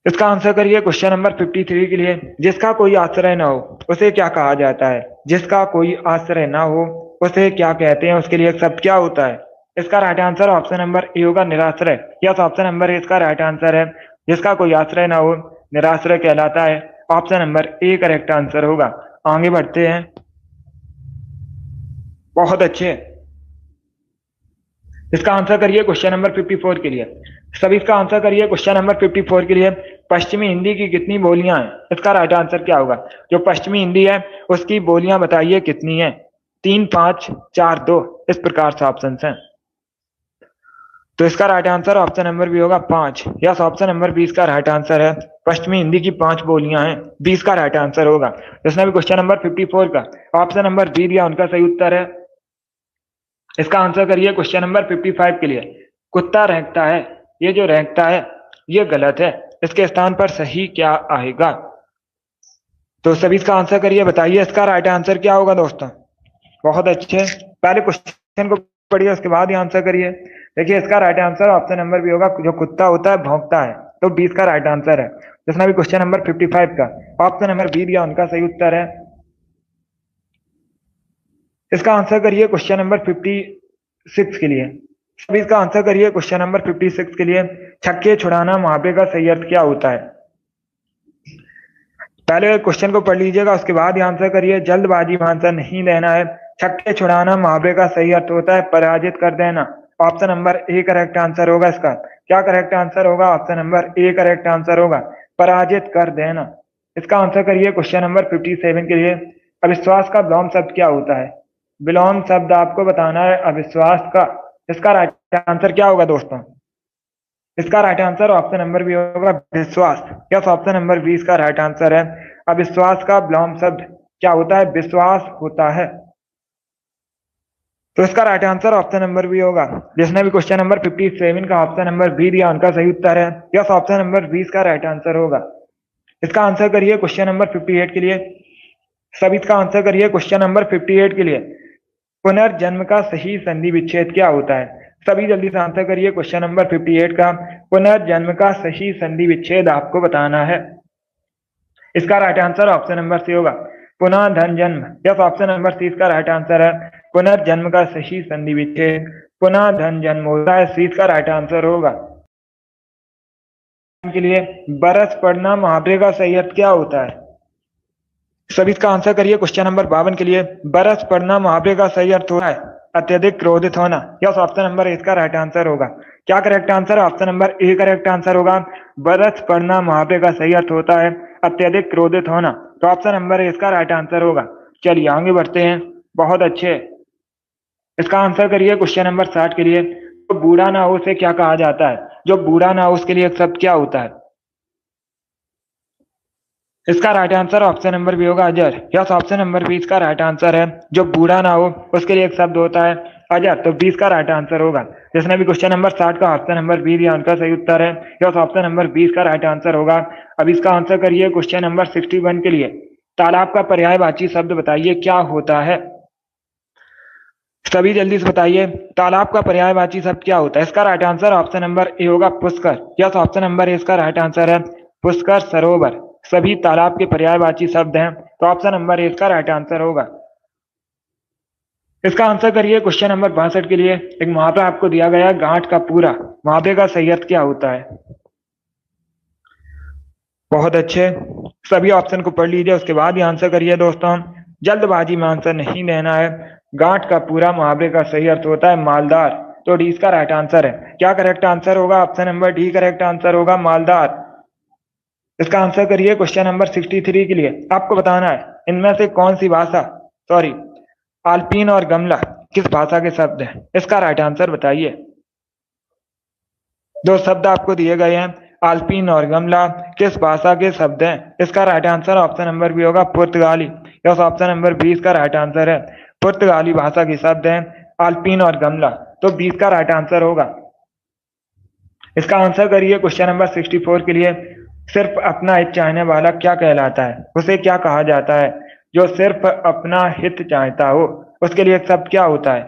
इसका आंसर करिए क्वेश्चन नंबर 53 के लिए। जिसका कोई आश्रय ना हो उसे क्या कहा जाता है? जिसका कोई आश्रय ना हो उसे क्या कहते हैं? उसके लिए एक शब्द क्या होता है? इसका right answer option number A होगा, निराश्रय। यस, ऑप्शन नंबर ए इसका राइट आंसर है। जिसका कोई आश्रय ना हो निराश्रय कहलाता है। Option number A correct answer होगा। आगे बढ़ते हैं। बहुत अच्छे। इसका आंसर करिए क्वेश्चन नंबर 54 के लिए। सभी इसका आंसर करिए क्वेश्चन नंबर 54 के लिए। पश्चिमी हिंदी की कितनी बोलियां हैं? इसका राइट आंसर क्या होगा? जो पश्चिमी हिंदी है उसकी बोलियां बताइए कितनी है? 3, 5, 4, 2, इस प्रकार से ऑप्शन हैं। तो इसका right answer option number B होगा 5। यस, ऑप्शन नंबर 20 का राइट आंसर है। पश्चिमी हिंदी की 5 बोलियां हैं, 20 का राइट आंसर होगा। जिसने भी क्वेश्चन नंबर 54 का ऑप्शन नंबर बी दिया उनका सही उत्तर है। इसका आंसर करिए क्वेश्चन नंबर 55 के लिए। कुत्ता रेंगता है, ये जो रेंगता है ये गलत है, इसके स्थान पर सही क्या आएगा? तो सभी इसका आंसर करिए, बताइए इसका राइट आंसर क्या होगा दोस्तों। बहुत अच्छे। पहले क्वेश्चन को पढ़िए उसके बाद ही आंसर करिए। देखिए इसका right answer option number B होगा, जो कुत्ता होता है भौंकता है। तो 20 का राइट आंसर है। जिसने भी क्वेश्चन नंबर 55 का ऑप्शन नंबर बी दिया उनका सही उत्तर है। इसका आंसर करिए क्वेश्चन नंबर 56 के लिए। सभी इसका आंसर करिए क्वेश्चन नंबर 56 के लिए। छक्के छुड़ाना मुहावरे का सही अर्थ क्या होता है? पहले क्वेश्चन को पढ़ लीजिएगा उसके बाद ही आंसर करिए। जल्दबाजी में आंसर नहीं देना है। छक्के छुड़ाना मुहावरे का सही अर्थ होता है पराजित कर देना। Option number A correct answer होगा। इसका क्या करेक्ट आंसर होगा? Option number A correct answer होगा, पराजित कर देना। इसका आंसर करिए क्वेश्चन नंबर 57 के लिए। अविश्वास का विलोम शब्द क्या होता है? विलोम शब्द आपको बताना है अविश्वास का। इसका राइट आंसर क्या होगा दोस्तों? इसका right answer option number B होगा, विश्वास। यस, ऑप्शन नंबर 20 का राइट आंसर है। अविश्वास का विलोम शब्द क्या होता है? विश्वास होता है। तो इसका right answer option number B होगा। जिसने भी क्वेश्चन नंबर 57 का ऑप्शन नंबर बी दिया उनका सही उत्तर है। यस, ऑप्शन नंबर 20 का राइट आंसर होगा। इसका आंसर करिए क्वेश्चन नंबर 58 के लिए। सभी इसका आंसर करिए क्वेश्चन नंबर 58 के लिए। पुनर्जन्म का सही संधि विच्छेद क्या होता है? सभी जल्दी से आंसर करिए क्वेश्चन नंबर 58 का। पुनर्जन्म का सही संधि विच्छेद आपको बताना है। इसका right answer option number C होगा, पुनः धन जन्म। यस, ऑप्शन नंबर सी इसका राइट आंसर है। पुनर्जन्म का सही संधि विच्छेद पुनः धन जन्म होता है। सी इसका राइट आंसर होगा। के लिए बरस पड़ना मुहावरे का सही अर्थ क्या होता है? सभी इसका आंसर करिए क्वेश्चन नंबर 52 के लिए। बरस पड़ना मुहावरे का सही अर्थ होता है अत्यधिक क्रोधित होना। यस, ऑप्शन नंबर ए इसका राइट आंसर होगा। क्या करेक्ट आंसर है? Option number A correct answer होगा। बरस पड़ना मुहावरे का सही अर्थ होता है अत्यधिक क्रोधित होना। तो ऑप्शन नंबर ए इसका राइट आंसर होगा। चलिए आगे बढ़ते हैं। बहुत अच्छे। इसका आंसर करिए क्वेश्चन नंबर 60 के लिए। जो बूढ़ा ना हो उसे क्या कहा जाता है? जो बूढ़ा ना हो उसके लिए एक शब्द क्या होता है? इसका right answer option number B होगा, अजर। यस, ऑप्शन नंबर 20 का राइट आंसर है। जो बूढ़ा ना हो उसके लिए एक शब्द होता है अजर। तो 20 का राइट आंसर होगा। जिसने भी क्वेश्चन नंबर 60 का ऑप्शन नंबर बी दिया उनका सही उत्तर है। यस, ऑप्शन नंबर 20 का राइट आंसर होगा। अब इसका आंसर करिए क्वेश्चन नंबर 61 के लिए। तालाब का पर्यायवाची शब्द बताइए क्या होता है? सभी जल्दी से बताइए, तालाब का पर्यायवाची शब्द क्या होता है? इसका right answer option number A होगा, पुष्कर। यस, ऑप्शन नंबर ए इसका राइट आंसर है। पुष्कर, सरोवर, सभी तालाब के पर्यायवाची शब्द हैं। तो ऑप्शन नंबर ए इसका राइट आंसर होगा। इसका आंसर करिए क्वेश्चन नंबर 62 के लिए। एक मुहावरा आपको दिया गया, गांठ का पूरा। मुहावरे का सही अर्थ क्या होता है? बहुत अच्छे। सभी ऑप्शन को पढ़ लीजिए उसके बाद ही आंसर करिए दोस्तों। जल्दबाजी में आंसर नहीं देना है। गांठ का पूरा मुहावरे का सही अर्थ होता है मालदार। तो डी इसका राइट आंसर है। क्या करेक्ट आंसर होगा? Option number D correct answer होगा, मालदार। इसका आंसर करिए क्वेश्चन नंबर 63 के लिए। आपको बताना है इनमें से कौन सी भाषा, सॉरी, आल्पीन और गमला किस भाषा के शब्द हैं? इसका राइट आंसर बताइए। दो शब्द आपको दिए गए हैं, आल्पीन और गमला किस भाषा के शब्द हैं? इसका right answer option number B होगा, पुर्तगाली। यस, ऑप्शन नंबर 20 का राइट आंसर है। पुर्तगाली भाषा के शब्द हैं आल्पीन और गमला। तो 20 का राइट आंसर होगा। इसका आंसर करिए क्वेश्चन नंबर 64 के लिए। सिर्फ अपना हित चाहने वाला क्या कहलाता है? उसे क्या कहा जाता है? जो सिर्फ अपना हित चाहता हो उसके लिए एक शब्द क्या होता है?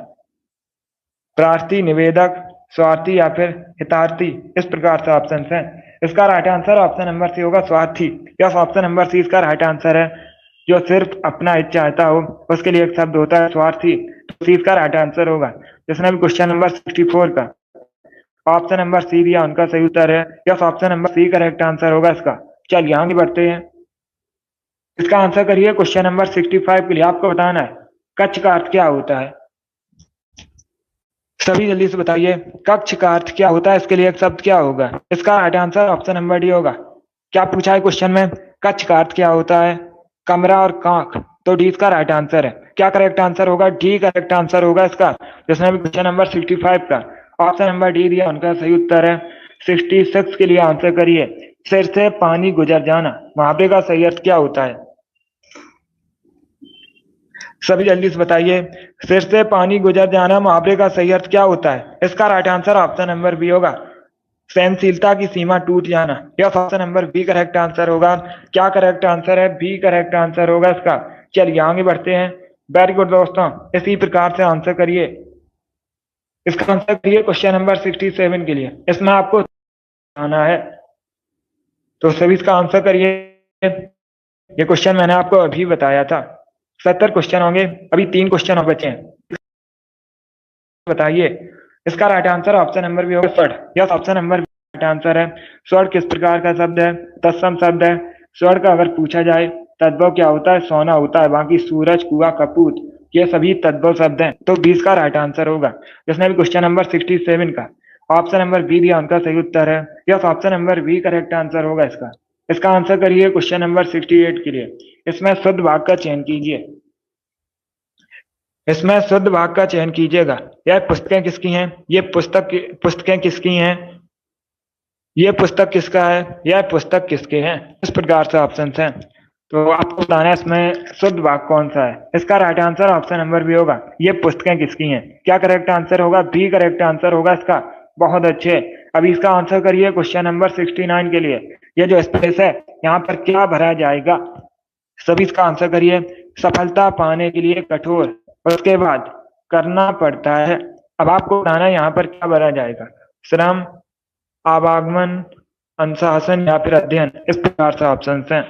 प्रार्थी, निवेदक, स्वार्थी या फिर हितार्थी, इस प्रकार से ऑप्शन हैं। इसका right answer option number C होगा स्वार्थी। यस, ऑप्शन नंबर सी इसका राइट आंसर है। जो सिर्फ अपना हित चाहता हो उसके लिए एक शब्द होता है स्वार्थी, तो सी इसका राइट आंसर होगा। जिसने भी क्वेश्चन नंबर 64 का ऑप्शन नंबर सी दिया उनका सही उत्तर है। Yes, option number C correct answer होगा इसका। चलिए आगे बढ़ते हैं। इसका आंसर करिए क्वेश्चन नंबर 65 के लिए। आपको बताना है कक्ष का अर्थ क्या होता है। सभी जल्दी से बताइए कक्ष का अर्थ क्या होता है, इसके लिए एक शब्द क्या होगा। इसका right answer option number D होगा। क्या पूछा है क्वेश्चन में, कक्ष का अर्थ क्या होता है, कमरा और कांख, तो डी इसका राइट आंसर है। क्या करेक्ट आंसर होगा, डी करेक्ट आंसर होगा इसका। जिसने भी क्वेश्चन नंबर 65 का ऑप्शन नंबर डी दिया उनका सही उत्तर है। 66 के लिए आंसर करिए सिर से पानी गुजर जाना, मुहावरे का सही अर्थ क्या होता है। सभी जल्दी से बताइए सिर से पानी गुजर जाना मुहावरे का सही अर्थ क्या होता है। इसका right answer option number B होगा, सहनशीलता की सीमा टूट जाना। यह option number B correct answer होगा। क्या करेक्ट आंसर है, बी करेक्ट आंसर होगा इसका। चलिए आगे बढ़ते हैं। वेरी गुड दोस्तों, इसी प्रकार से आंसर करिए। इसका आंसर करिए क्वेश्चन नंबर 67 के लिए। इसमें आपको आना है, तो सभी इसका आंसर करिए। ये क्वेश्चन मैंने आपको अभी बताया था। 70 क्वेश्चन होंगे, अभी 3 क्वेश्चन और बचे हैं। बताइए इसका right answer option number B होगा स्वर्ण। Yes, option number B right answer है। स्वर्ण किस प्रकार का शब्द है, तत्सम शब्द है। स्वर्ण का अगर पूछा जाए तद्भव क्या होता है, सोना होता है। बाकी सूरज, कुआं, कपूत ये सभी तद्भव शब्द हैं, तो 20 का राइट आंसर होगा। जिसने भी क्वेश्चन नंबर 67 का ऑप्शन नंबर बी दिया उनका सही उत्तर है। Yes, option number B correct answer होगा इसका। इसका आंसर करिए क्वेश्चन नंबर 68 के लिए। इसमें शुद्ध वाक्य का चयन कीजिए। इसमें शुद्ध वाक्य का चयन कीजिएगा। यह पुस्तकें किसकी हैं, ये पुस्तकें किसकी हैं, ये पुस्तक किसका है, यह पुस्तक किसके हैं। इस प्रकार से ऑप्शन हैं, तो आपको बताना है इसमें शुद्ध वाक्य कौन सा है। इसका right answer option number B होगा, ये पुस्तकें किसकी हैं। क्या करेक्ट आंसर होगा, बी करेक्ट आंसर होगा इसका। बहुत अच्छे। अभी इसका आंसर करिए क्वेश्चन नंबर 69 के लिए। ये जो स्पेस है यहाँ पर क्या भरा जाएगा, सभी इसका आंसर करिए। सफलता पाने के लिए कठोर, उसके बाद करना पड़ता है। अब आपको बताना है यहाँ पर क्या भरा जाएगा, श्रम, आवागमन, अनुशासन या फिर अध्ययन। इस प्रकार से ऑप्शन हैं।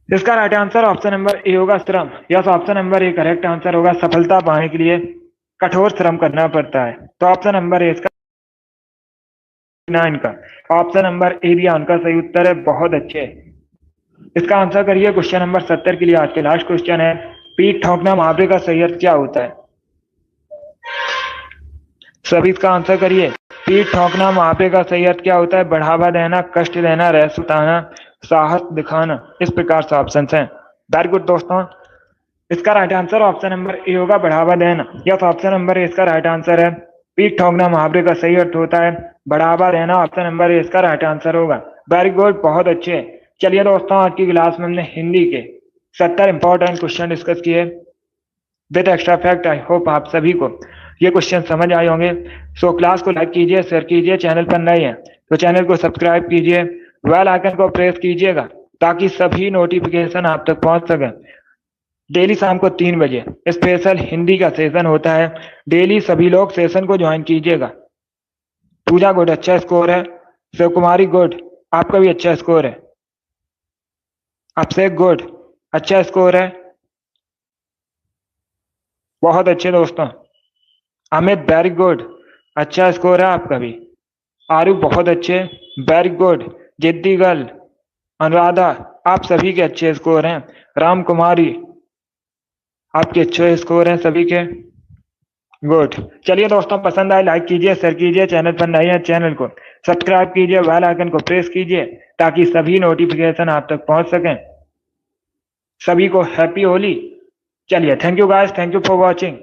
इसका right answer option number A होगा, श्रम। Yes, option number A correct answer होगा। सफलता पाने के लिए कठोर श्रम करना पड़ता है, तो ऑप्शन नंबर ए इसका 9 का ऑप्शन नंबर ए दिया उनका सही उत्तर है। बहुत अच्छे। इसका आंसर करिए क्वेश्चन नंबर 70 के लिए। आज के लास्ट क्वेश्चन है, पीठ ठोंकना मुहावरे का सही अर्थ क्या होता है। सभी इसका आंसर करिए। पीठ ठोंकना मुहावरे का सही अर्थ क्या होता है, बढ़ावा देना, कष्ट देना, रहस्य बताना, साहस दिखाना। इस प्रकार से ऑप्शन हैं। वेरी गुड दोस्तों, इसका right answer option number A होगा, बढ़ावा देना। यस, ऑप्शन नंबर ए इसका राइट आंसर है। पीठ ठोंकना मुहावरे का सही अर्थ होता है बढ़ावा देना। ऑप्शन नंबर ए इसका राइट आंसर होगा। वेरी गुड, बहुत अच्छे। चलिए दोस्तों, आज की क्लास में हमने हिंदी के 70 इंपॉर्टेंट क्वेश्चन डिस्कस किए with extra fact. I hope आप सभी को ये क्वेश्चन समझ आए होंगे। सो क्लास को लाइक कीजिए, शेयर कीजिए। चैनल पर नए हैं तो चैनल को सब्सक्राइब कीजिए, बेल आइकन को प्रेस कीजिएगा ताकि सभी नोटिफिकेशन आप तक पहुंच सके। डेली शाम को 3 बजे स्पेशल हिंदी का सेशन होता है। डेली सभी लोग सेशन को ज्वाइन कीजिएगा। पूजा गुड अच्छा स्कोर है, शिव कुमारी गुड, आपका भी अच्छा स्कोर है, अभिषेक गुड अच्छा स्कोर है, बहुत अच्छे दोस्तों। अमित वेरी गुड, अच्छा स्कोर है आपका भी। आरू बहुत अच्छे, वेरी गुड। जिद्दी गर्ल, अनुराधा, आप सभी के अच्छे स्कोर हैं। राम कुमारी, आपके अच्छे स्कोर हैं सभी के, गुड। चलिए दोस्तों, पसंद आए लाइक कीजिए, शेयर कीजिए। चैनल पर नए हैं चैनल को सब्सक्राइब कीजिए, बेल आइकन को प्रेस कीजिए ताकि सभी नोटिफिकेशन आप तक पहुंच सकें। सभी को हैप्पी होली। चलिए, thank you guys, thank you for watching.